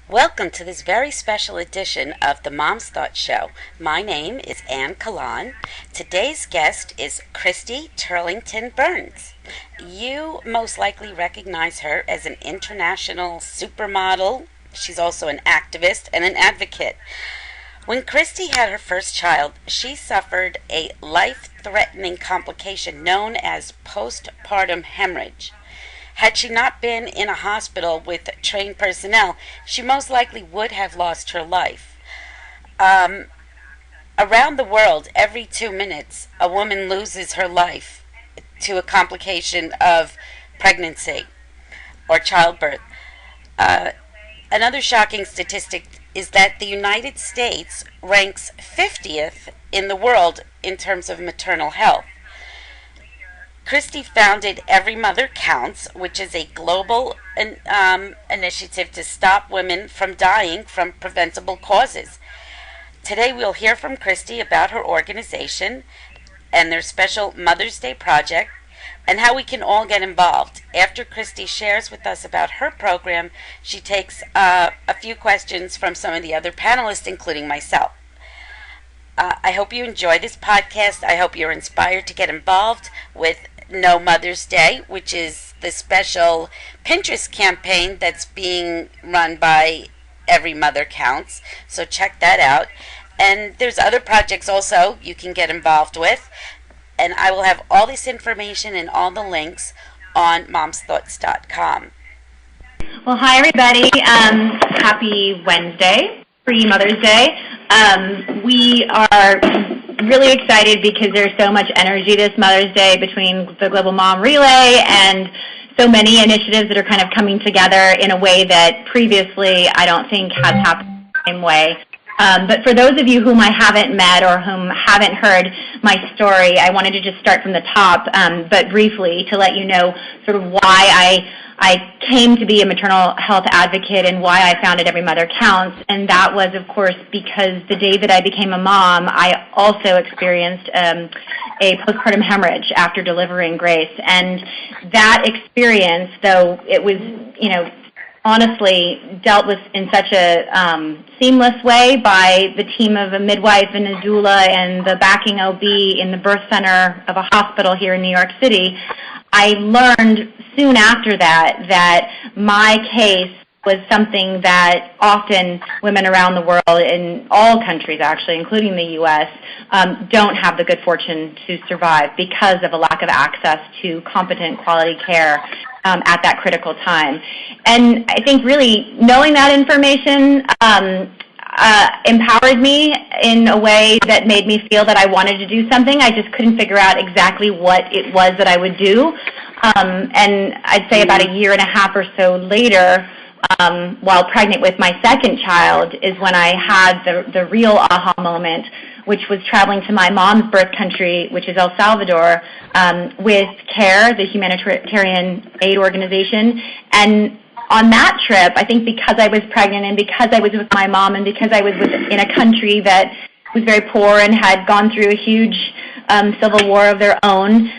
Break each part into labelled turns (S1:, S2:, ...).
S1: Welcome to this very special edition of the Mom's Thought Show. My name is Ann Kalan. Today's guest is Christy Turlington Burns. You most likely recognize her as an international supermodel. She's also an activist and an advocate. When Christy had her first child, she suffered a life-threatening complication known as postpartum hemorrhage. Had she not been in a hospital with trained personnel, she most likely would have lost her life. Around the world, every 2 minutes, a woman loses her life to a complication of pregnancy or childbirth. Another shocking statistic is that the United States ranks 50th in the world in terms of maternal health. Christy founded Every Mother Counts, which is a global initiative to stop women from dying from preventable causes. Today we'll hear from Christy about her organization and their special Mother's Day project and how we can all get involved. After Christy shares with us about her program, she takes a few questions from some of the other panelists, including myself. I hope you enjoy this podcast. I hope you're inspired to get involved with No Mother's Day, which is the special Pinterest campaign that's being run by Every Mother Counts. So check that out. And there's other projects also you can get involved with. And I will have all this information and all the links on momsthoughts.com.
S2: Well, hi, everybody. Happy Wednesday, pre-Mother's Day. We are really excited because there's so much energy this Mother's Day between the Global Mom Relay and so many initiatives that are kind of coming together in a way that previously I don't think has happened the same way. But for those of you whom I haven't met or whom haven't heard my story, I wanted to just start from the top, but briefly to let you know sort of why I came to be a maternal health advocate and why I founded Every Mother Counts. And that was, of course, because the day that I became a mom, I also experienced a postpartum hemorrhage after delivering Grace. And that experience, though it was, honestly dealt with in such a seamless way by the team of a midwife and a doula and the backing OB in the birth center of a hospital here in New York City, I learned soon after that my case was something that often women around the world, in all countries actually, including the U.S., don't have the good fortune to survive because of a lack of access to competent quality care at that critical time. And I think really knowing that information empowered me in a way that made me feel that I wanted to do something. I just couldn't figure out exactly what it was that I would do. And I'd say about a year and a half or so later, while pregnant with my second child, is when I had the real aha moment, which was traveling to my mom's birth country, which is El Salvador, with CARE, the humanitarian aid organization. And on that trip, I think because I was pregnant and because I was with my mom and because I was in a country that was very poor and had gone through a huge civil war of their own,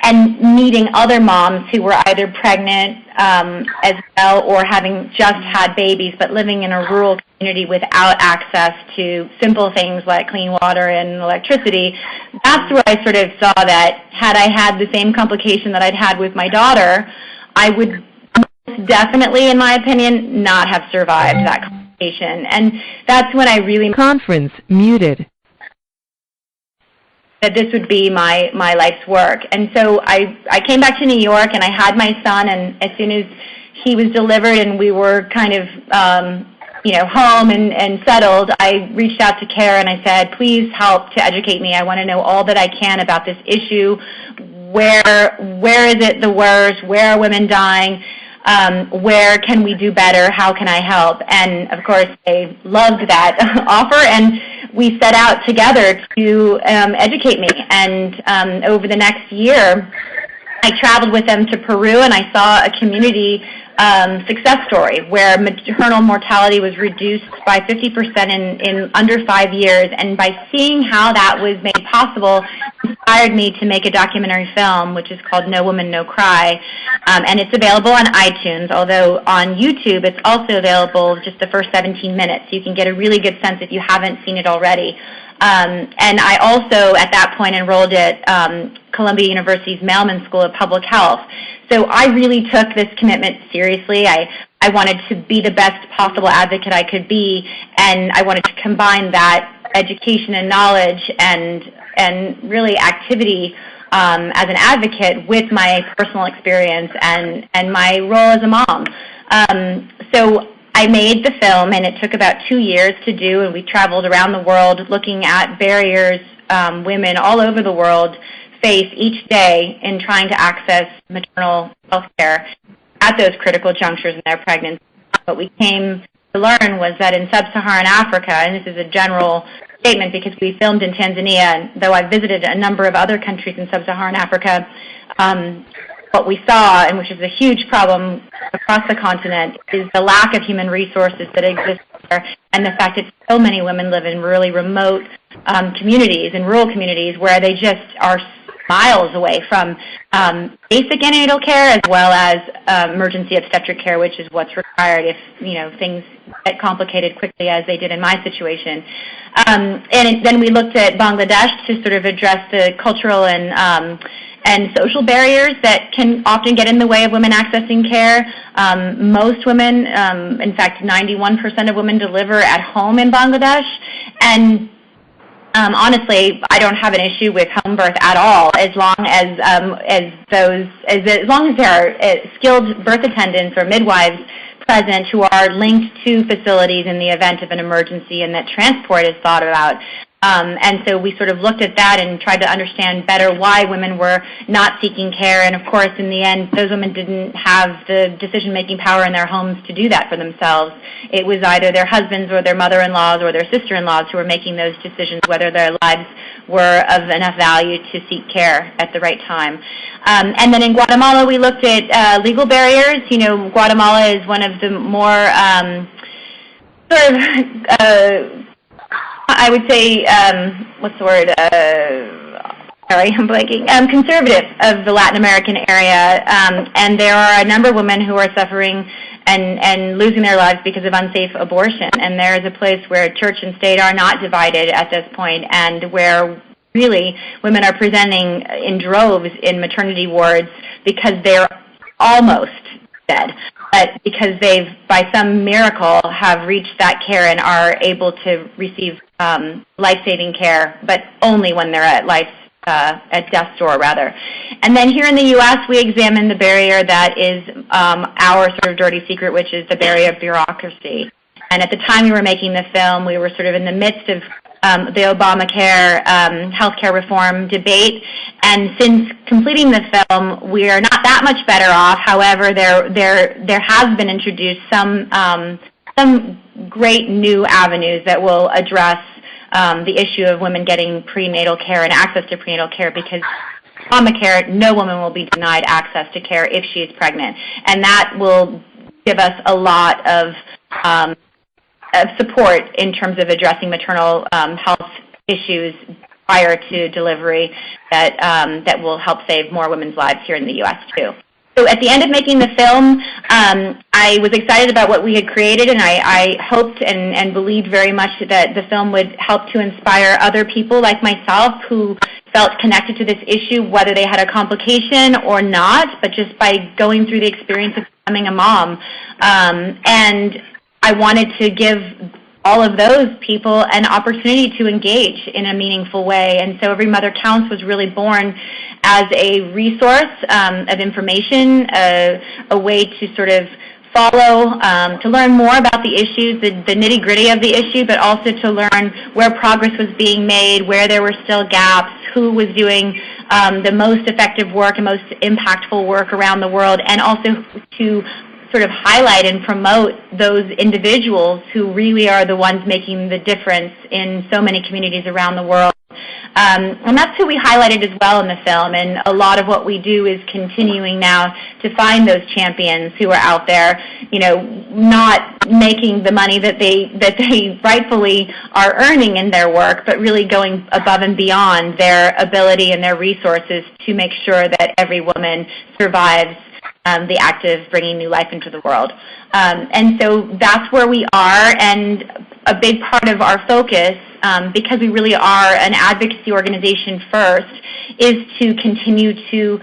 S2: and meeting other moms who were either pregnant as well or having just had babies but living in a rural community without access to simple things like clean water and electricity, that's where I sort of saw that had I had the same complication that I'd had with my daughter, I would most definitely, in my opinion, not have survived that complication. And that's when I really...
S3: Conference muted.
S2: That this would be my life's work. And so I came back to New York and I had my son, and as soon as he was delivered and we were kind of home and settled, I reached out to CARE and I said, please help to educate me. I want to know all that I can about this issue. Where is it the worst? Where are women dying? Where can we do better? How can I help? And of course, they loved that offer, and we set out together to educate me. And over the next year, I traveled with them to Peru, and I saw a community success story where maternal mortality was reduced by 50% in under 5 years. And by seeing how that was made possible, hired me to make a documentary film, which is called No Woman, No Cry, and it's available on iTunes, although on YouTube it's also available just the first 17 minutes. You can get a really good sense if you haven't seen it already. And I also, at that point, enrolled at Columbia University's Mailman School of Public Health. So I really took this commitment seriously. I wanted to be the best possible advocate I could be, and I wanted to combine that education and knowledge and really activity as an advocate with my personal experience and my role as a mom. So I made the film, and it took about 2 years to do, and we traveled around the world looking at barriers women all over the world face each day in trying to access maternal health care at those critical junctures in their pregnancy. What we came to learn was that in sub-Saharan Africa, and this is a general statement because we filmed in Tanzania, and though I've visited a number of other countries in sub-Saharan Africa, what we saw, and which is a huge problem across the continent, is the lack of human resources that exist there, and the fact that so many women live in really remote communities and rural communities where they just are miles away from basic antenatal care as well as emergency obstetric care, which is what's required if things get complicated quickly, as they did in my situation. And then we looked at Bangladesh to sort of address the cultural and social barriers that can often get in the way of women accessing care. Most women, in fact, 91% of women deliver at home in Bangladesh, and honestly, I don't have an issue with home birth at all, as long as there are skilled birth attendants or midwives present who are linked to facilities in the event of an emergency, and that transport is thought about. And so we sort of looked at that and tried to understand better why women were not seeking care. And of course, in the end, those women didn't have the decision-making power in their homes to do that for themselves. It was either their husbands or their mother-in-laws or their sister-in-laws who were making those decisions, whether their lives were of enough value to seek care at the right time. And then in Guatemala, we looked at legal barriers. Guatemala is one of the more I would say, what's the word? Sorry, I'm blanking. Conservative of the Latin American area, and there are a number of women who are suffering and losing their lives because of unsafe abortion. And there is a place where church and state are not divided at this point, and where really women are presenting in droves in maternity wards because they're almost dead, but because they've, by some miracle, have reached that care and are able to receive life-saving care, but only when they're at death's door, rather. And then here in the U.S., we examine the barrier that is our sort of dirty secret, which is the barrier of bureaucracy. And at the time we were making the film, we were sort of in the midst of the Obamacare healthcare reform debate. And since completing the film, we are not that much better off. However, there has been introduced some great new avenues that will address the issue of women getting prenatal care and access to prenatal care, because Obamacare, no woman will be denied access to care if she is pregnant. And that will give us a lot of support in terms of addressing maternal health issues prior to delivery that will help save more women's lives here in the U.S. too. So at the end of making the film, I was excited about what we had created, and I hoped and believed very much that the film would help to inspire other people like myself who felt connected to this issue, whether they had a complication or not, but just by going through the experience of becoming a mom. And I wanted to give all of those people an opportunity to engage in a meaningful way. And so Every Mother Counts was really born as a resource of information, a way to sort of follow, to learn more about the issues, the nitty-gritty of the issue, but also to learn where progress was being made, where there were still gaps, who was doing the most effective work and most impactful work around the world, and also to sort of highlight and promote those individuals who really are the ones making the difference in so many communities around the world. And that's who we highlighted as well in the film. And a lot of what we do is continuing now to find those champions who are out there, not making the money that they rightfully are earning in their work, but really going above and beyond their ability and their resources to make sure that every woman survives the act of bringing new life into the world. And so that's where we are, and a big part of our focus, because we really are an advocacy organization first, is to continue to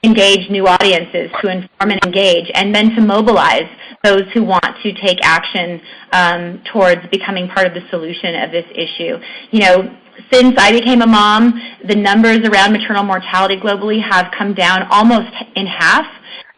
S2: engage new audiences, to inform and engage, and then to mobilize those who want to take action towards becoming part of the solution of this issue. Since I became a mom, the numbers around maternal mortality globally have come down almost in half.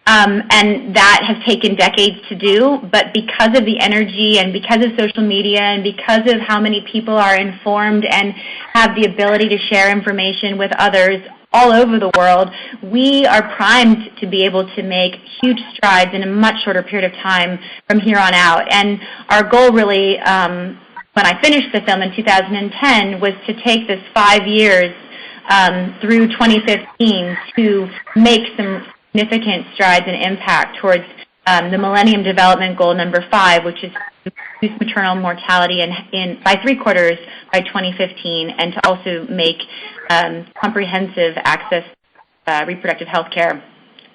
S2: And that has taken decades to do, but because of the energy and because of social media and because of how many people are informed and have the ability to share information with others all over the world, we are primed to be able to make huge strides in a much shorter period of time from here on out. And our goal really, when I finished the film in 2010, was to take this 5 years through 2015 to make some significant strides and impact towards the Millennium Development Goal number 5, which is to reduce maternal mortality by 3/4 by 2015, and to also make comprehensive access to reproductive health care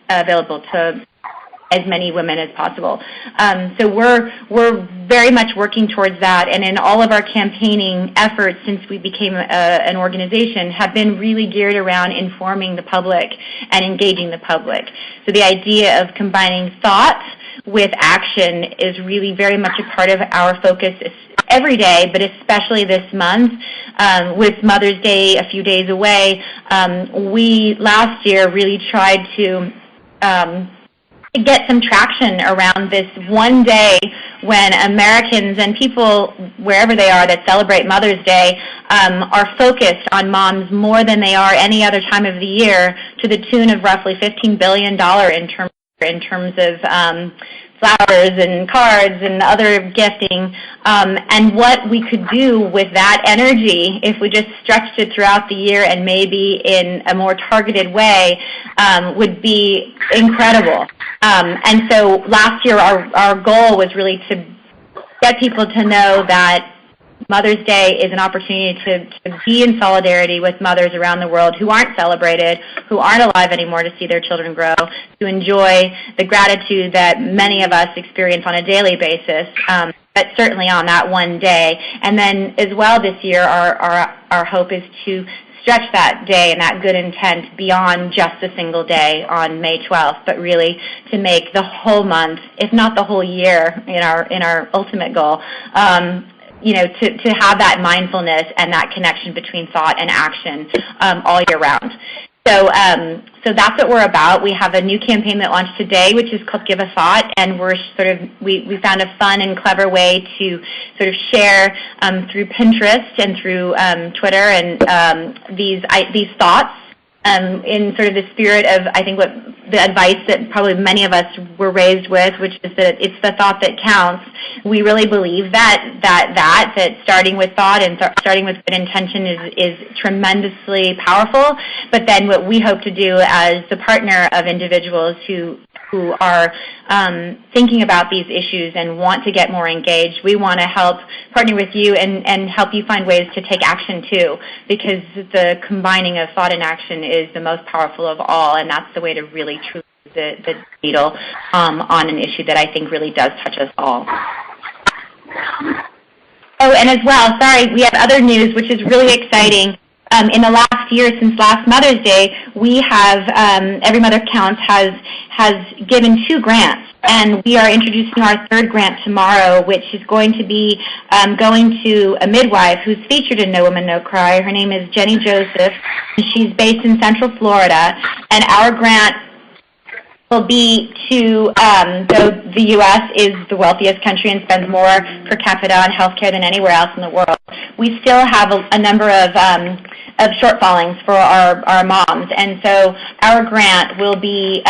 S2: available to as many women as possible. So we're very much working towards that, and in all of our campaigning efforts since we became an organization have been really geared around informing the public and engaging the public. So the idea of combining thought with action is really very much a part of our focus every day, but especially this month. With Mother's Day a few days away, we last year really tried to get some traction around this one day when Americans and people wherever they are that celebrate Mother's Day are focused on moms more than they are any other time of the year, to the tune of roughly $15 billion in terms of flowers and cards and other gifting, and what we could do with that energy if we just stretched it throughout the year and maybe in a more targeted way would be incredible. And so last year our goal was really to get people to know that Mother's Day is an opportunity to be in solidarity with mothers around the world who aren't celebrated, who aren't alive anymore to see their children grow, to enjoy the gratitude that many of us experience on a daily basis, but certainly on that one day. And then as well this year, our hope is to stretch that day and that good intent beyond just a single day on May 12th, but really to make the whole month, if not the whole year, in our ultimate goal, to have that mindfulness and that connection between thought and action all year round. So that's what we're about. We have a new campaign that launched today, which is called Give a Thought, and we're we found a fun and clever way to sort of share through Pinterest and through Twitter and these thoughts in sort of the spirit of, I think, what the advice that probably many of us were raised with, which is that it's the thought that counts. We really believe that starting with thought and starting with good intention is tremendously powerful. But then what we hope to do as the partner of individuals who are thinking about these issues and want to get more engaged, we want to help partner with you and help you find ways to take action too, because the combining of thought and action is the most powerful of all, and that's the way to really truly move the needle on an issue that I think really does touch us all. Oh, and as well, sorry, we have other news, which is really exciting. In the last year, since last Mother's Day, we have, Every Mother Counts has given 2 grants, and we are introducing our 3rd grant tomorrow, which is going to be going to a midwife who's featured in No Woman, No Cry. Her name is Jenny Joseph, and she's based in Central Florida, and our grant will be to, though the U.S. is the wealthiest country and spends more per capita on healthcare than anywhere else in the world, we still have a number of shortfallings for our moms, and so our grant will be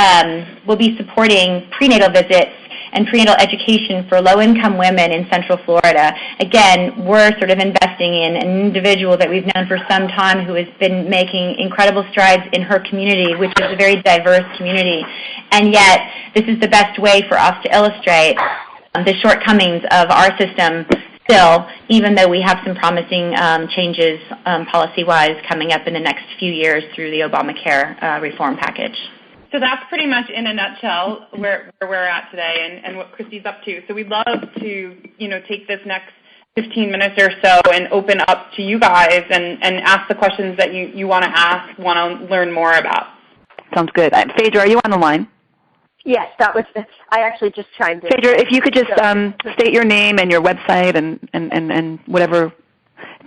S2: supporting prenatal visits and prenatal education for low-income women in Central Florida. Again, we're sort of investing in an individual that we've known for some time who has been making incredible strides in her community, which is a very diverse community. And yet, this is the best way for us to illustrate the shortcomings of our system still, even though we have some promising changes policy-wise coming up in the next few years through the Obamacare reform package.
S3: So that's pretty much in a nutshell where we're at today and what Christy's up to. So we'd love to, take this next 15 minutes or so and open up to you guys and ask the questions that you want to ask, want to learn more about.
S4: Sounds good. Phaedra, are you on the line?
S5: Yes, I actually just chimed in.
S4: Phaedra, if you could just state your name and your website and whatever,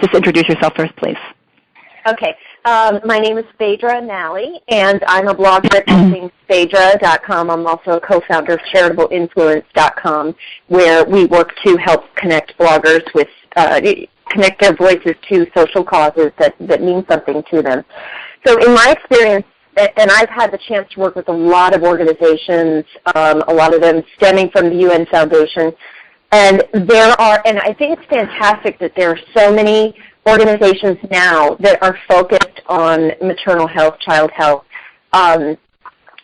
S4: just introduce yourself first, please.
S5: Okay. My name is Phaedra Nally, and I'm a blogger at helpingphaedra.com. I'm also a co-founder of charitableiinfluence.com, where we work to help connect bloggers with, connect their voices to social causes that mean something to them. So in my experience, and I've had the chance to work with a lot of organizations, a lot of them stemming from the UN Foundation, and I think it's fantastic that there are so many organizations now that are focused on maternal health, child health,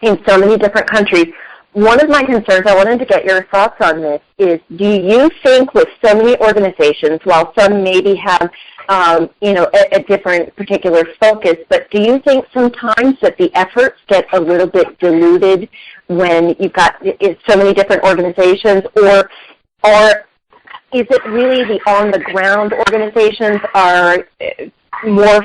S5: in so many different countries. One of my concerns, I wanted to get your thoughts on this, is do you think with so many organizations, while some maybe have a different particular focus, but do you think sometimes that the efforts get a little bit diluted when you've got so many different organizations, or is it really the on-the-ground organizations are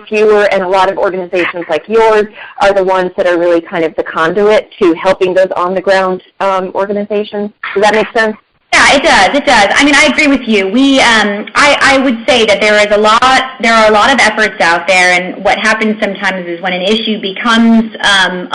S5: fewer, and a lot of organizations like yours are the ones that are really kind of the conduit to helping those on-the-ground organizations? Does that make sense?
S2: Yeah, it does. I mean, I agree with you. I would say that there are a lot of efforts out there, and what happens sometimes is when an issue becomes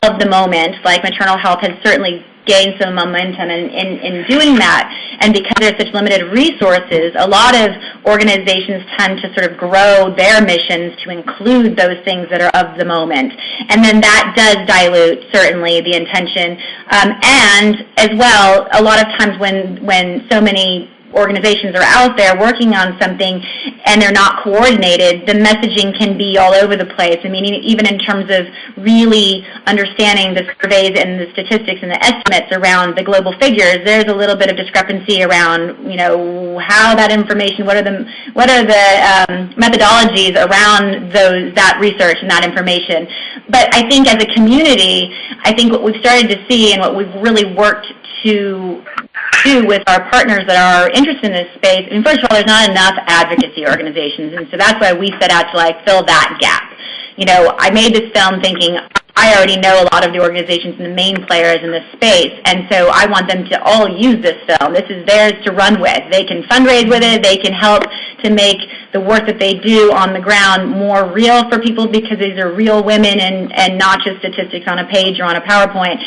S2: of the moment, like maternal health has certainly gained some momentum in doing that, and because there's such limited resources, a lot of organizations tend to sort of grow their missions to include those things that are of the moment, and then that does dilute certainly the intention, and as well, a lot of times when so many organizations are out there working on something and they're not coordinated, the messaging can be all over the place. I mean, even in terms of really understanding the surveys and the statistics and the estimates around the global figures, there's a little bit of discrepancy around, how that information, what are the methodologies around that research and that information. But I think as a community, I think what we've started to see and what we've really worked to do with our partners that are interested in this space, first of all, there's not enough advocacy organizations, and so that's why we set out to fill that gap. I made this film thinking I already know a lot of the organizations and the main players in this space, and so I want them to all use this film. This is theirs to run with. They can fundraise with it. They can help to make the work that they do on the ground more real for people, because these are real women and not just statistics on a page or on a PowerPoint.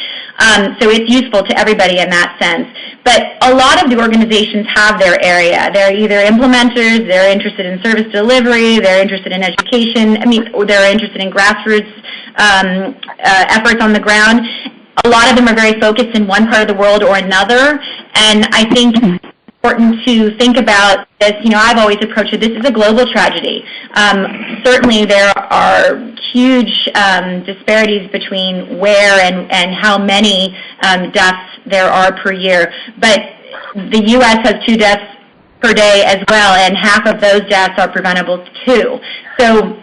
S2: So it's useful to everybody in that sense. But a lot of the organizations have their area. They're either implementers, they're interested in service delivery, they're interested in education, or they're interested in grassroots efforts on the ground. A lot of them are very focused in one part of the world or another, and I think it's important to think about this. I've always approached it, this is a global tragedy. Certainly there are huge disparities between where and how many deaths there are per year, but the U.S. has 2 deaths per day as well, and half of those deaths are preventable too. So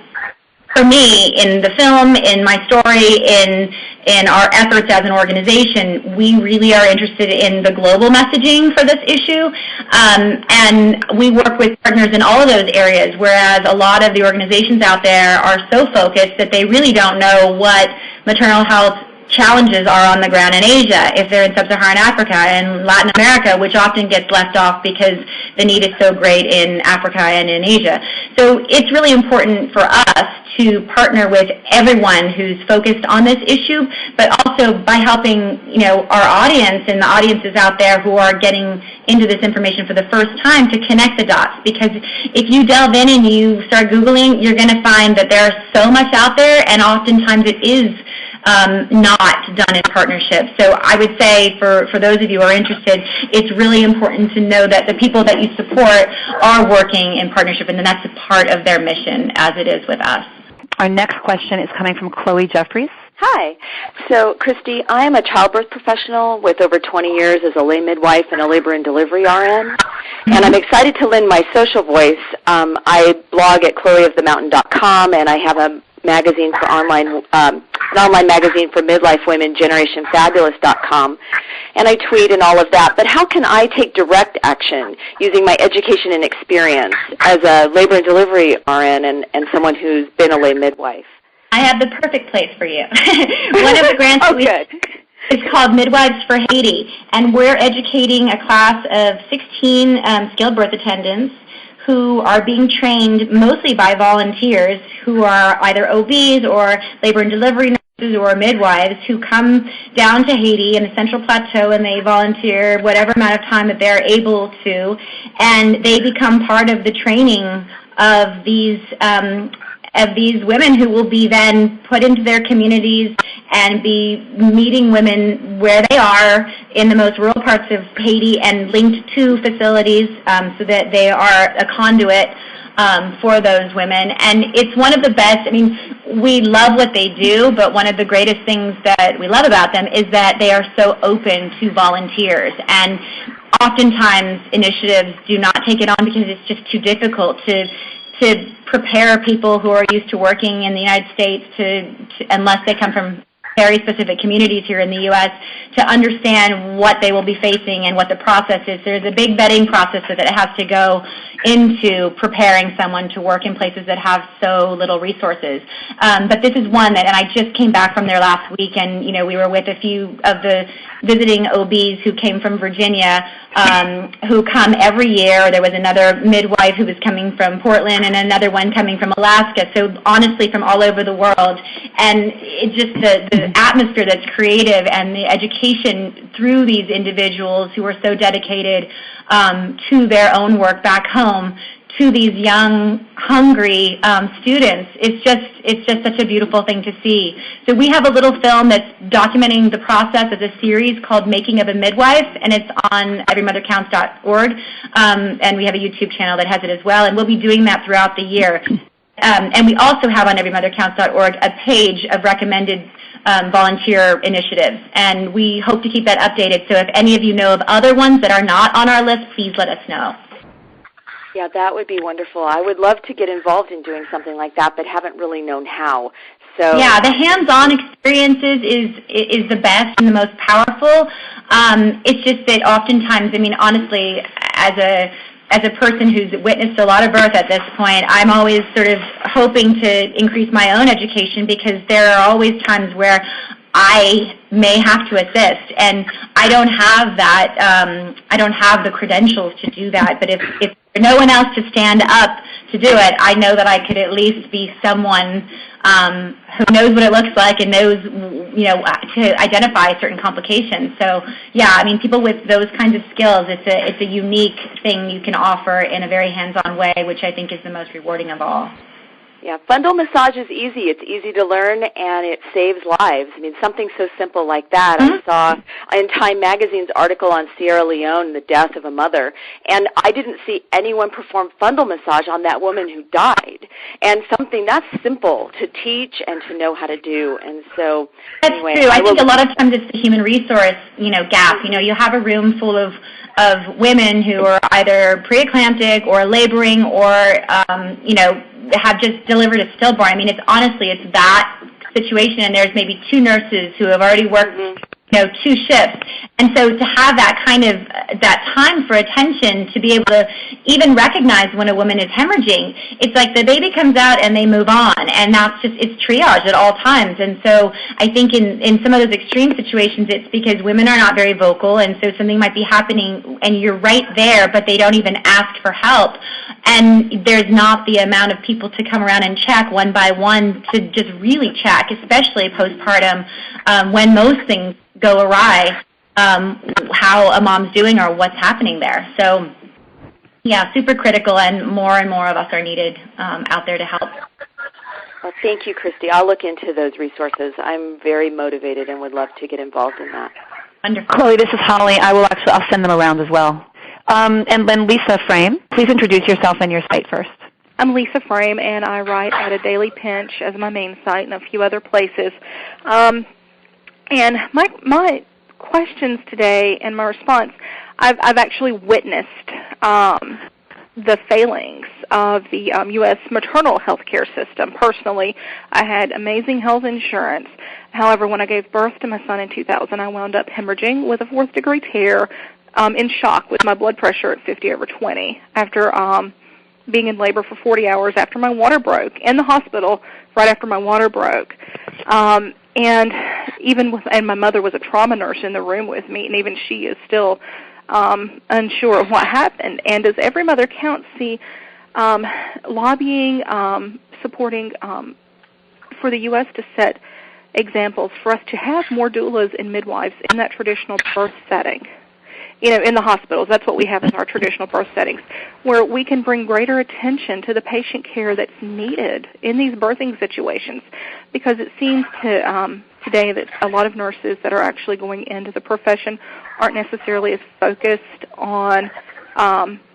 S2: for me, in the film, in my story, in our efforts as an organization, we really are interested in the global messaging for this issue, and we work with partners in all of those areas, whereas a lot of the organizations out there are so focused that they really don't know what maternal health challenges are on the ground in Asia, if they're in sub-Saharan Africa and Latin America, which often gets left off because the need is so great in Africa and in Asia. So it's really important for us to partner with everyone who's focused on this issue, but also by helping our audience and the audiences out there who are getting into this information for the first time to connect the dots. Because if you delve in and you start Googling, you're going to find that there's so much out there, and oftentimes it is not done in partnership. So I would say for those of you who are interested, it's really important to know that the people that you support are working in partnership, and that's a part of their mission as it is with us.
S4: Our next question is coming from Chloe Jeffries.
S6: Hi. So, Christy, I am a childbirth professional with over 20 years as a lay midwife and a labor and delivery RN, and I'm excited to lend my social voice. I blog at chloeofthemountain.com, and I have a magazine for an online magazine for midlife women, generationfabulous.com, and I tweet and all of that. But how can I take direct action using my education and experience as a labor and delivery RN and someone who's been a lay midwife?
S2: I have the perfect place for you. One of the grants is called Midwives for Haiti, and we're educating a class of 16 skilled birth attendants who are being trained mostly by volunteers who are either OBs or labor and delivery nurses or midwives who come down to Haiti in the Central Plateau, and they volunteer whatever amount of time that they're able to, and they become part of the training of these women who will be then put into their communities and be meeting women where they are in the most rural parts of Haiti and linked to facilities so that they are a conduit for those women. And it's one of the best. I mean, we love what they do, but one of the greatest things that we love about them is that they are so open to volunteers. And oftentimes initiatives do not take it on because it's just too difficult to prepare people who are used to working in the United States unless they come from very specific communities here in the U.S., to understand what they will be facing and what the process is. There's a big vetting process that has to go into preparing someone to work in places that have so little resources. But this is one that, and I just came back from there last week, and we were with a few of the visiting OBs who came from Virginia, who come every year. There was another midwife who was coming from Portland and another one coming from Alaska, so honestly from all over the world. And it just the atmosphere that's creative and the education through these individuals who are so dedicated to their own work back home, to these young, hungry students. It's just such a beautiful thing to see. So we have a little film that's documenting the process as a series called Making of a Midwife, and it's on everymothercounts.org, and we have a YouTube channel that has it as well, and we'll be doing that throughout the year. And we also have on everymothercounts.org a page of recommended volunteer initiatives, and we hope to keep that updated. So if any of you know of other ones that are not on our list, please let us know.
S6: Yeah, that would be wonderful. I would love to get involved in doing something like that, but haven't really known how. So
S2: yeah, the hands-on experiences is the best and the most powerful. It's just that oftentimes, I mean, honestly, as a person who's witnessed a lot of birth at this point, I'm always sort of hoping to increase my own education, because there are always times where I may have to assist, and I don't have that. I don't have the credentials to do that. But if there's no one else to stand up to do it, I know that I could at least be someone who knows what it looks like and knows, to identify certain complications. So, yeah, I mean, people with those kinds of skills, it's a unique thing you can offer in a very hands-on way, which I think is the most rewarding of all.
S6: Yeah, fundal massage is easy. It's easy to learn, and it saves lives. I mean, something so simple like that. I saw in Time Magazine's article on Sierra Leone, the death of a mother, and I didn't see anyone perform fundal massage on that woman who died. And something that's simple to teach and to know how to do. And so,
S2: that's
S6: anyway,
S2: true. I think a lot of times it's the human resource, gap. You have a room full of women who are either preeclamptic or laboring or, have just delivered a stillborn. I mean, it's that situation, and there's maybe two nurses who have already worked, 2 shifts. And so to have that kind of, that time for attention, to be able to even recognize when a woman is hemorrhaging, it's like the baby comes out and they move on, and it's triage at all times. And so I think in some of those extreme situations, it's because women are not very vocal, and so something might be happening and you're right there, but they don't even ask for help. And there's not the amount of people to come around and check one by one, to just really check, especially postpartum, when most things go awry, how a mom's doing or what's happening there. So, yeah, super critical, and more of us are needed out there to help.
S6: Well, thank you, Christy. I'll look into those resources. I'm very motivated and would love to get involved in that.
S2: Wonderful.
S4: Chloe, this is Holly. I'll send them around as well. And then Lisa Frame, please introduce yourself and your site first.
S7: I'm Lisa Frame, and I write at A Daily Pinch as my main site and a few other places. And my questions today and my response, I've actually witnessed the failings of the U.S. maternal health care system. Personally, I had amazing health insurance. However, when I gave birth to my son in 2000, I wound up hemorrhaging with a 4th-degree tear, in shock with my blood pressure at 50/20 after being in labor for 40 hours after my water broke, in the hospital right after my water broke. And my mother was a trauma nurse in the room with me, and even she is still unsure of what happened. And does Every Mother Counts see lobbying, supporting for the U.S. to set examples for us to have more doulas and midwives in that traditional birth setting? In the hospitals, that's what we have as our traditional birth settings, where we can bring greater attention to the patient care that's needed in these birthing situations, because it seems today that a lot of nurses that are actually going into the profession aren't necessarily as focused on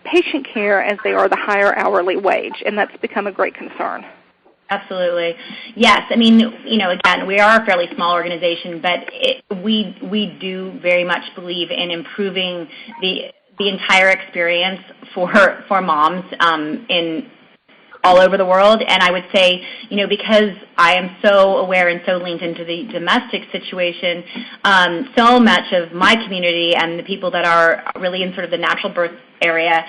S7: patient care as they are the higher hourly wage, and that's become a great concern.
S2: Absolutely. Yes. I mean, again, we are a fairly small organization, but we do very much believe in improving the entire experience for moms in all over the world. And I would say, because I am so aware and so linked into the domestic situation, so much of my community and the people that are really in sort of the natural birth area,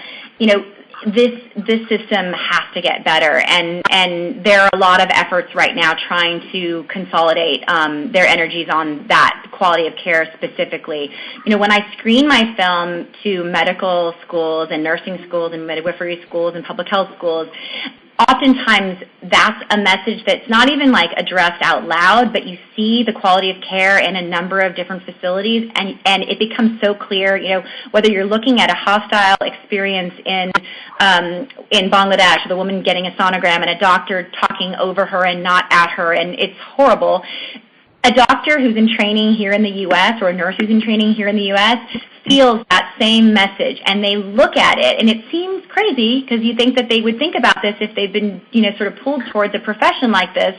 S2: this system has to get better, and there are a lot of efforts right now trying to consolidate their energies on that quality of care specifically. When I screen my film to medical schools and nursing schools and midwifery schools and public health schools, oftentimes that's a message that's not even addressed out loud, but you see the quality of care in a number of different facilities, and it becomes so clear, whether you're looking at a hostile experience in Bangladesh, the woman getting a sonogram and a doctor talking over her and not at her, and it's horrible. A doctor who's in training here in the U.S. or a nurse who's in training here in the U.S. feels that same message, and they look at it, and it seems crazy because you think that they would think about this if they've been, sort of pulled towards a profession like this,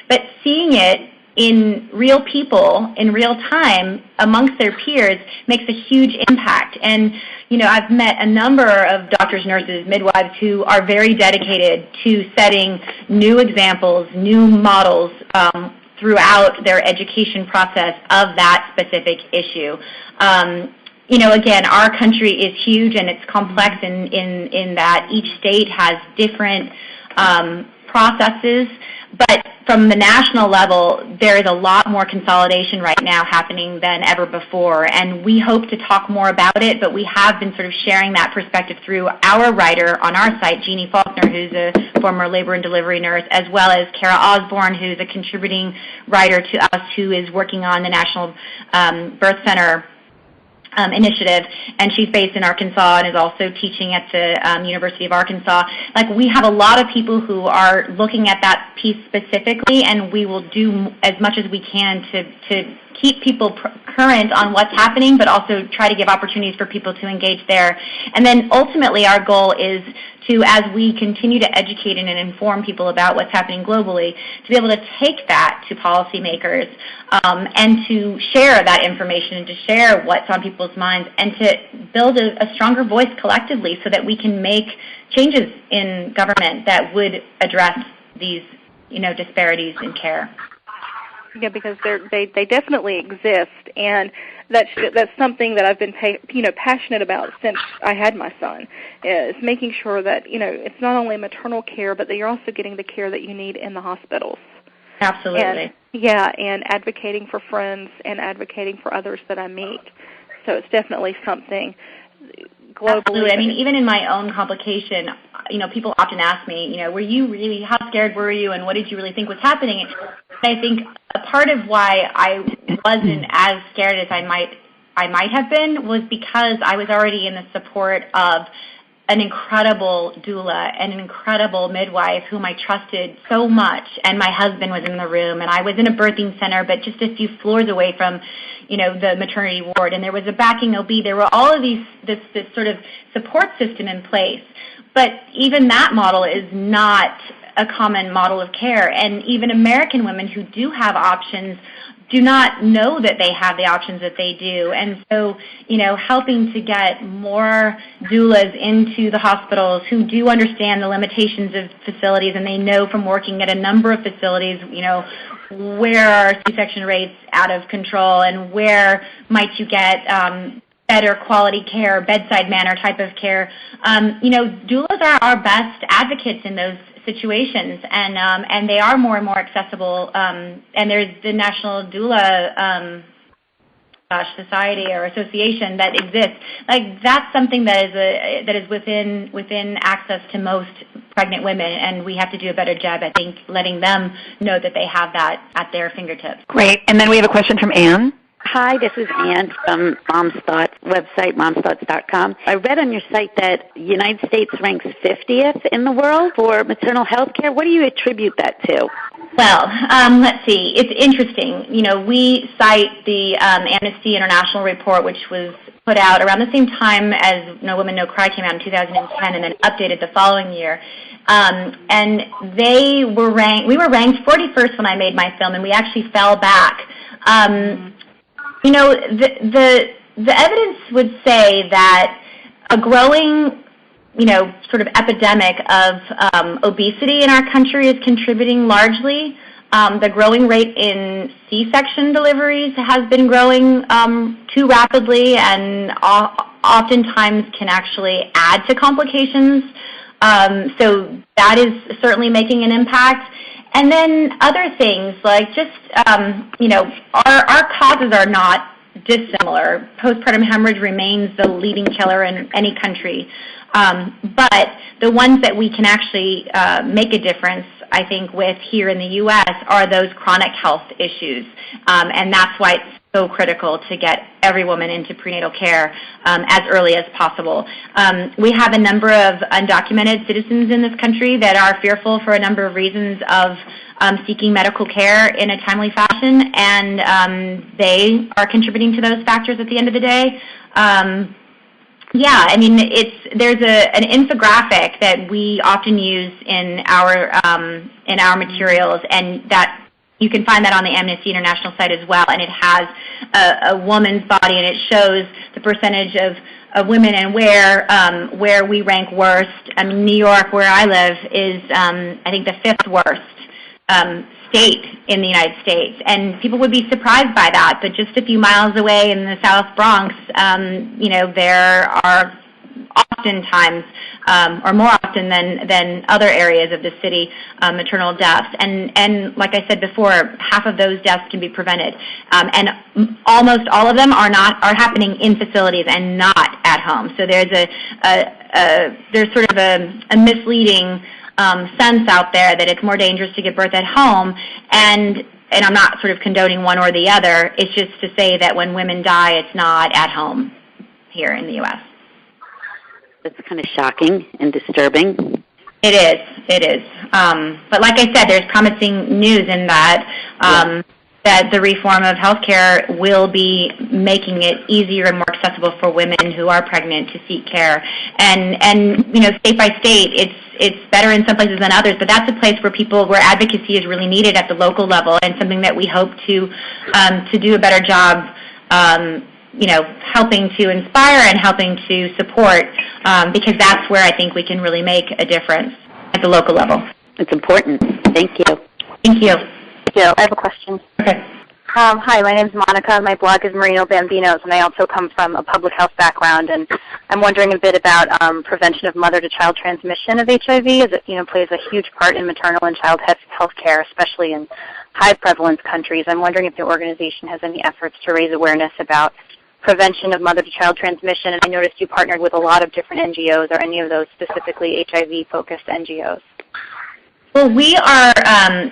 S2: but seeing it in real people, in real time, amongst their peers, makes a huge impact. And, I've met a number of doctors, nurses, midwives who are very dedicated to setting new examples, new models, throughout their education process of that specific issue. Again, our country is huge and it's complex in that each state has different processes, but from the national level, there is a lot more consolidation right now happening than ever before, and we hope to talk more about it, but we have been sort of sharing that perspective through our writer on our site, Jeannie Faulkner, who's a former labor and delivery nurse, as well as Kara Osborne, who's a contributing writer to us, who is working on the National Birth Center initiative, and she's based in Arkansas and is also teaching at the University of Arkansas. We have a lot of people who are looking at that piece specifically, and we will do as much as we can to keep people current on what's happening, but also try to give opportunities for people to engage there. And then ultimately our goal is to, as we continue to educate and inform people about what's happening globally, to be able to take that to policymakers and to share that information and to share what's on people's minds and to build a stronger voice collectively so that we can make changes in government that would address these, disparities in care.
S7: Yeah, because they definitely exist, and that's something that I've been passionate about since I had my son, is making sure that it's not only maternal care, but that you're also getting the care that you need in the hospitals.
S2: Absolutely.
S7: And advocating for friends and advocating for others that I meet. So it's definitely something globally.
S2: Absolutely. I mean, even in my own complication, people often ask me, how scared were you, and what did you really think was happening? And I think a part of why I wasn't as scared as I might have been was because I was already in the support of an incredible doula and an incredible midwife whom I trusted so much, and my husband was in the room, and I was in a birthing center, but just a few floors away from, the maternity ward, and there was a backing OB. There were all of this sort of support system in place, but even that model is not a common model of care, and even American women who do have options do not know that they have the options that they do. And so, helping to get more doulas into the hospitals who do understand the limitations of facilities, and they know from working at a number of facilities, where are C-section rates out of control and where might you get better quality care, bedside manner type of care. Doulas are our best advocates in those situations, and they are more and more accessible. And there's the National Doula Society or Association that exists. Like, that's something that is within access to most pregnant women, and we have to do a better job, I think, letting them know that they have that at their fingertips.
S4: Great. And then we have a question from Anne.
S8: Hi, this is Ann from Mom's Thoughts website, momsthoughts.com. I read on your site that the United States ranks 50th in the world for maternal health care. What do you attribute that to?
S2: Well, let's see. It's interesting. We cite the Amnesty International report, which was put out around the same time as No Woman, No Cry came out in 2010 and then updated the following year. And we were ranked 41st when I made my film, and we actually fell back. The evidence would say that a growing, sort of epidemic of obesity in our country is contributing largely. The growing rate in C-section deliveries has been growing too rapidly, and oftentimes can actually add to complications. So that is certainly making an impact. And then other things like just, our causes are not dissimilar. Postpartum hemorrhage remains the leading killer in any country. But the ones that we can actually make a difference, I think, with here in the U.S. are those chronic health issues. And that's why it's so critical to get every woman into prenatal care as early as possible. We have a number of undocumented citizens in this country that are fearful for a number of reasons of seeking medical care in a timely fashion, and they are contributing to those factors at the end of the day. There's an infographic that we often use in our materials, and that you can find that on the Amnesty International site as well, and it has a woman's body, and it shows the percentage of women and where we rank worst. New York, where I live, is I think the 5th worst state in the United States, and people would be surprised by that. But just a few miles away in the South Bronx, there are oftentimes, or more often than other areas of the city, maternal deaths. And like I said before, half of those deaths can be prevented. And almost all of them are happening in facilities and not at home. So there's sort of a misleading sense out there that it's more dangerous to give birth at home, and I'm not sort of condoning one or the other. It's just to say that when women die, it's not at home here in the U.S.
S8: It's kind of shocking and disturbing.
S2: It is. But like I said, there's promising news in that that the reform of healthcare will be making it easier and more accessible for women who are pregnant to seek care. And state by state, it's better in some places than others, but that's a place where advocacy is really needed at the local level, and something that we hope to do a better job helping to inspire and helping to support, because that's where I think we can really make a difference at the local level.
S8: It's important. Thank you.
S2: Thank you.
S5: Jill, I have a question.
S2: Okay.
S5: Hi, my name is Monica. My blog is Merino Bambinos, and I also come from a public health background. And I'm wondering a bit about prevention of mother-to-child transmission of HIV, as it plays a huge part in maternal and child health care, especially in high-prevalence countries. I'm wondering if your organization has any efforts to raise awareness about prevention of mother-to-child transmission. And I noticed you partnered with a lot of different NGOs. Are any of those specifically HIV-focused NGOs?
S2: Well, we are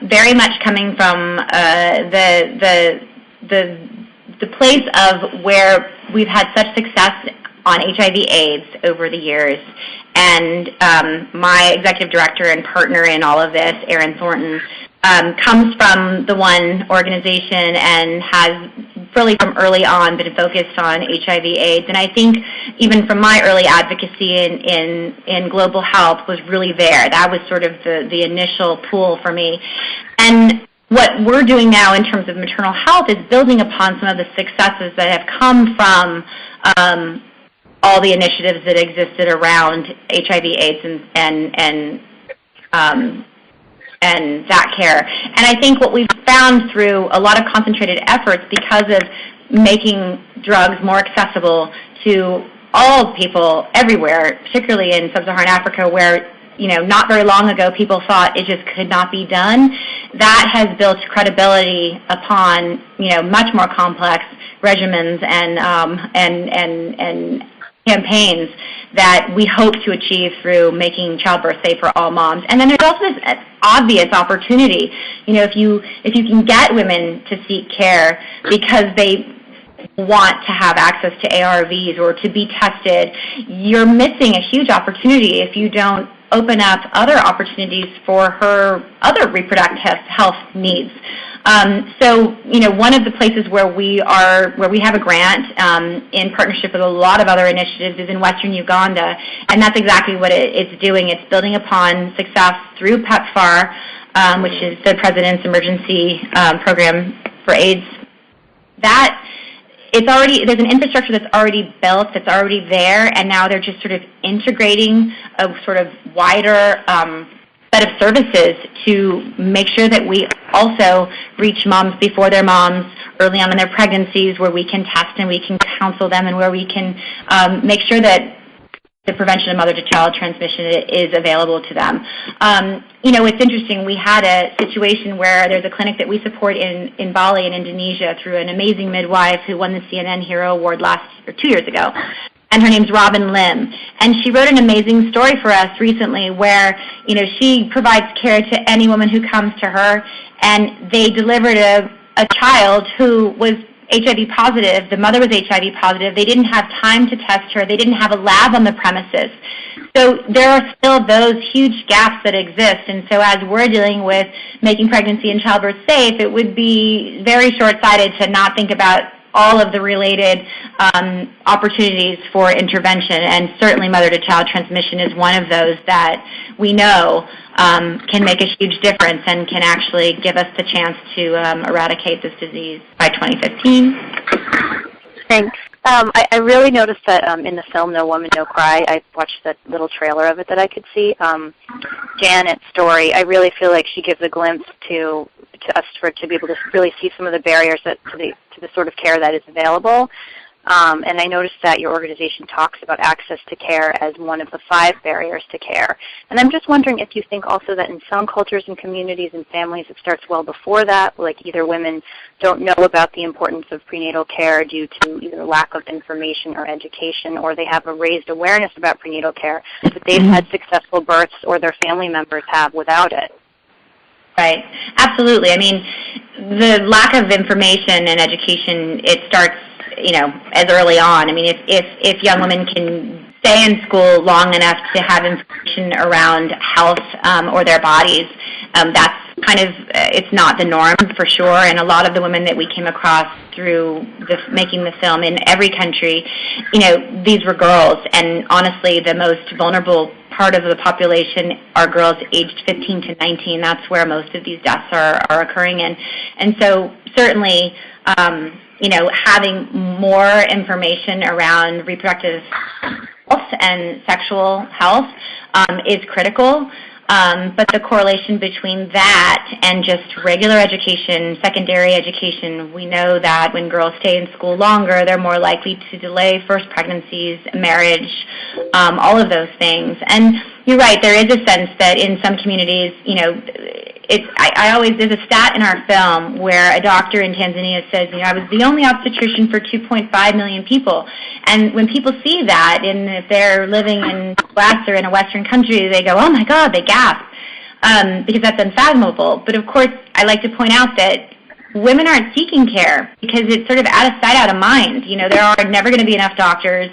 S2: very much coming from the place of where we've had such success on HIV/AIDS over the years. And my executive director and partner in all of this, Erin Thornton, comes from the One organization and has really from early on been focused on HIV/AIDS. And I think even from my early advocacy in global health was really there. That was sort of the initial pool for me. And what we're doing now in terms of maternal health is building upon some of the successes that have come from all the initiatives that existed around HIV/AIDS and that care. And I think what we've found through a lot of concentrated efforts, because of making drugs more accessible to all people everywhere, particularly in sub-Saharan Africa, where not very long ago people thought it just could not be done, that has built credibility upon much more complex regimens and campaigns that we hope to achieve through making childbirth safe for all moms. And then there's also this obvious opportunity. If you can get women to seek care because they want to have access to ARVs or to be tested, you're missing a huge opportunity if you don't open up other opportunities for her other reproductive health needs. So, one of the places where we have a grant in partnership with a lot of other initiatives is in Western Uganda, and that's exactly what it's doing. It's building upon success through PEPFAR, which is the President's Emergency Program for AIDS. There's an infrastructure that's already built, that's already there, and now they're just sort of integrating a sort of wider set of services to make sure that we also reach moms before they're moms, early on in their pregnancies, where we can test and we can counsel them, and where we can make sure that the prevention of mother-to-child transmission is available to them. It's interesting. We had a situation where there's a clinic that we support in Bali in Indonesia through an amazing midwife who won the CNN Hero Award 2 years ago. And her name's Robin Lim. And she wrote an amazing story for us recently where, she provides care to any woman who comes to her, and they delivered a child who was HIV positive. The mother was HIV positive. They didn't have time to test her. They didn't have a lab on the premises. So there are still those huge gaps that exist. And so as we're dealing with making pregnancy and childbirth safe, it would be very short-sighted to not think about all of the related opportunities for intervention. And certainly mother-to-child transmission is one of those that we know can make a huge difference and can actually give us the chance to eradicate this disease by 2015.
S9: Thanks. I really noticed that in the film No Woman, No Cry, I watched that little trailer of it that I could see. Janet's story, I really feel like she gives a glimpse to us to be able to really see some of the barriers to the sort of care that is available. And I noticed that your organization talks about access to care as one of the 5 barriers to care. And I'm just wondering if you think also that in some cultures and communities and families it starts well before that, like either women don't know about the importance of prenatal care due to either lack of information or education, or they have a raised awareness about prenatal care, but they've had successful births or their family members have without it.
S2: Right. Absolutely. I mean, the lack of information and education, it starts as early on. I mean, if young women can stay in school long enough to have information around health or their bodies, that's it's not the norm for sure. And a lot of the women that we came across through making the film in every country, these were girls. And honestly, the most vulnerable part of the population are girls aged 15 to 19. That's where most of these deaths are occurring in. And so certainly, having more information around reproductive health and sexual health is critical. But the correlation between that and just regular education, secondary education, we know that when girls stay in school longer, they're more likely to delay first pregnancies, marriage, all of those things. And you're right, there is a sense that in some communities, there's a stat in our film where a doctor in Tanzania says, I was the only obstetrician for 2.5 million people. And when people see that, and if they're living in the West or in a Western country, they go, oh my God, they gasp, because that's unfathomable. But of course, I like to point out that women aren't seeking care because it's sort of out of sight, out of mind. You know, there are never going to be enough doctors.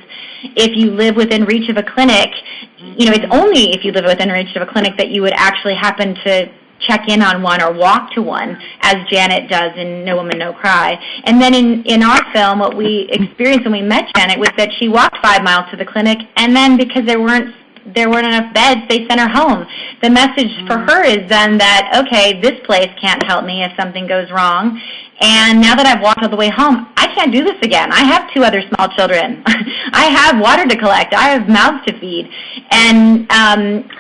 S2: If you live within reach of a clinic, you know, it's only if you live within reach of a clinic that you would actually happen to check in on one or walk to one, as Janet does in No Woman, No Cry. And then in our film, what we experienced when we met Janet was that she walked 5 miles to the clinic, and then because there weren't enough beds, they sent her home. The message for her is then that, okay, this place can't help me if something goes wrong, and now that I've walked all the way home, I can't do this again. I have 2 other small children. I have water to collect. I have mouths to feed. And,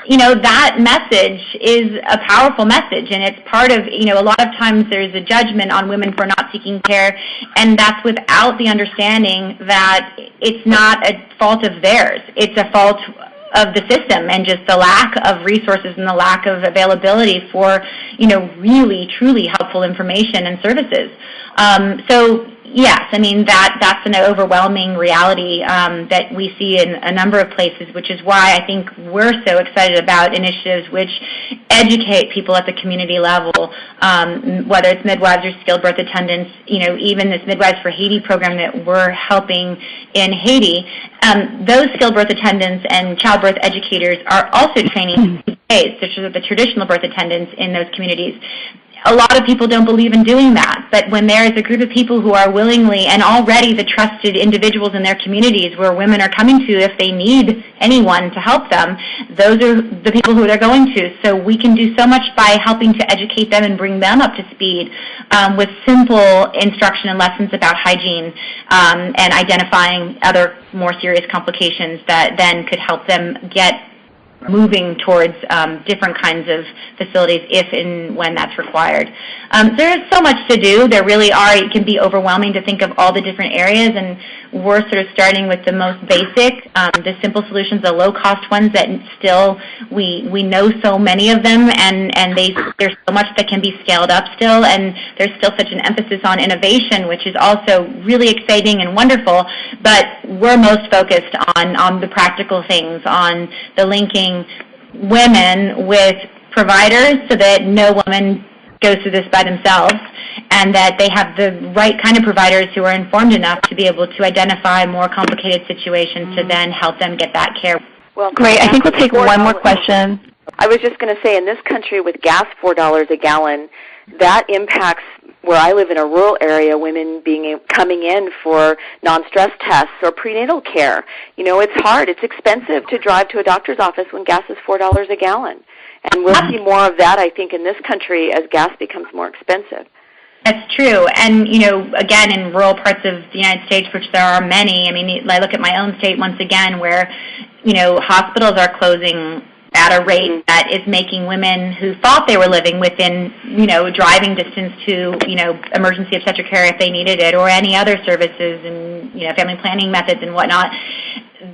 S2: you know, that message is a powerful message, and it's part of, you know, a lot of times there's a judgment on women for not seeking care, and that's without the understanding that it's not a fault of theirs. It's a fault of the system and just the lack of resources and the lack of availability for, you know, really, truly helpful information and services. So, yes, I mean, that's an overwhelming reality that we see in a number of places, which is why I think we're so excited about initiatives which educate people at the community level, whether it's midwives or skilled birth attendants, you know, even this Midwives for Haiti program that we're helping in Haiti. Those skilled birth attendants and childbirth educators are also training PTAs, which are the traditional birth attendants in those communities. A lot of people don't believe in doing that, but when there is a group of people who are willingly and already the trusted individuals in their communities where women are coming to if they need anyone to help them, those are the people who they're going to. So we can do so much by helping to educate them and bring them up to speed with simple instruction and lessons about hygiene and identifying other more serious complications that then could help them get moving towards different kinds of facilities if and when that's required. There is so much to do. There really are. It can be overwhelming to think of all the different areas, and we're sort of starting with the most basic, the simple solutions, the low-cost ones that still we know so many of them, and there's so much that can be scaled up still, and there's still such an emphasis on innovation, which is also really exciting and wonderful, but we're most focused on the practical things, on the linking women with providers so that no woman goes through this by themselves, and that they have the right kind of providers who are informed enough to be able to identify more complicated situations to then help them get that care.
S4: Well, great. I think we'll take one more question.
S6: I was just going to say, in this country with gas $4 a gallon, that impacts where I live in a rural area, women coming in for non-stress tests or prenatal care. You know, it's hard. It's expensive to drive to a doctor's office when gas is $4 a gallon. And we'll see more of that, I think, in this country as gas becomes more expensive.
S2: That's true. And, you know, again, in rural parts of the United States, which there are many, I mean, I look at my own state once again where, you know, hospitals are closing at a rate that is making women who thought they were living within, you know, driving distance to, you know, emergency obstetric care if they needed it, or any other services and, you know, family planning methods and whatnot.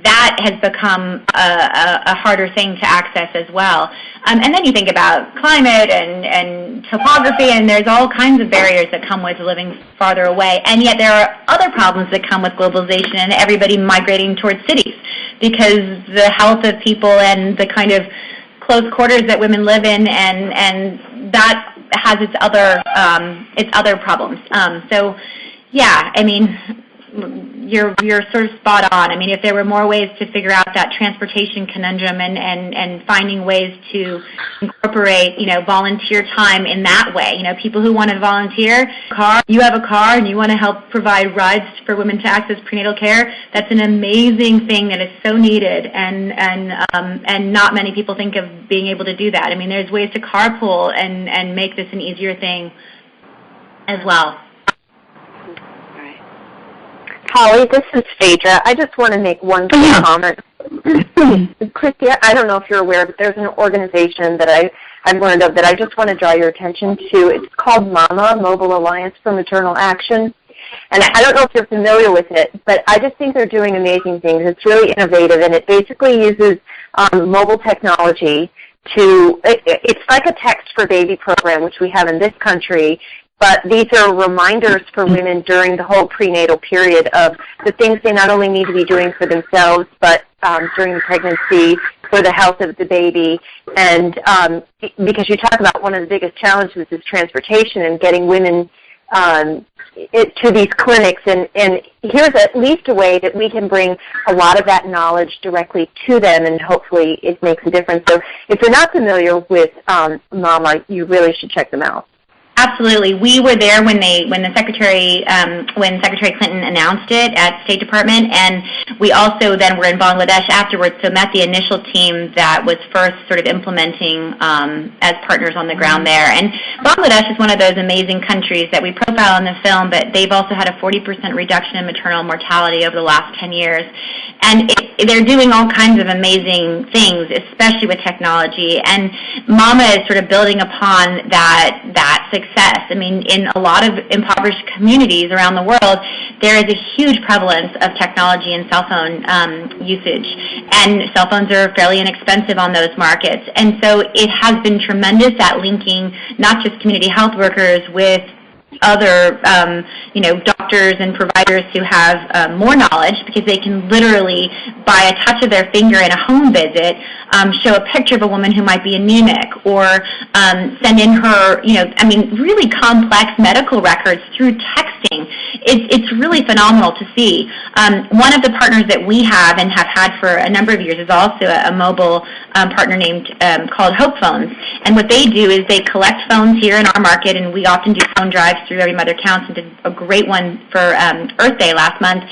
S2: That has become a harder thing to access as well. And then you think about climate and topography, and there's all kinds of barriers that come with living farther away. And yet there are other problems that come with globalization and everybody migrating towards cities, because the health of people and the kind of close quarters that women live in, and that has its other problems. So, yeah, I mean, you're sort of spot on. I mean, if there were more ways to figure out that transportation conundrum and finding ways to incorporate, you know, volunteer time in that way. You know, people who want to volunteer, you have a car and you want to help provide rides for women to access prenatal care, that's an amazing thing that is so needed, and not many people think of being able to do that. I mean, there's ways to carpool and make this an easier thing as well.
S5: Holly, this is Phaedra. I just want to make one quick comment. Christy, I don't know if you're aware, but there's an organization that I've learned of that I just want to draw your attention to. It's called MAMA, Mobile Alliance for Maternal Action. And I don't know if you're familiar with it, but I just think they're doing amazing things. It's really innovative, and it basically uses mobile technology to, it's like a Text for Baby program, which we have in this country, but these are reminders for women during the whole prenatal period of the things they not only need to be doing for themselves, but during the pregnancy, for the health of the baby. And because you talk about one of the biggest challenges is transportation and getting women to these clinics, and here's at least a way that we can bring a lot of that knowledge directly to them, and hopefully it makes a difference. So if you're not familiar with Mama, you really should check them out.
S2: Absolutely. We were there when Secretary Clinton announced it at State Department, and we also then were in Bangladesh afterwards, so met the initial team that was first sort of implementing as partners on the ground there. And Bangladesh is one of those amazing countries that we profile in the film, but they've also had a 40% reduction in maternal mortality over the last 10 years. And they're doing all kinds of amazing things, especially with technology. And Mama is sort of building upon that success. I mean, in a lot of impoverished communities around the world, there is a huge prevalence of technology and cell phone usage. And cell phones are fairly inexpensive on those markets. And so it has been tremendous at linking not just community health workers with other doctors and providers who have more knowledge, because they can literally, by a touch of their finger in a home visit, show a picture of a woman who might be anemic, or send in her, really complex medical records through texting. It's really phenomenal to see. One of the partners that we have and have had for a number of years is also a mobile partner named called Hope Phones. And what they do is they collect phones here in our market, and we often do phone drives through Every Mother Counts, and did a great one for Earth Day last month.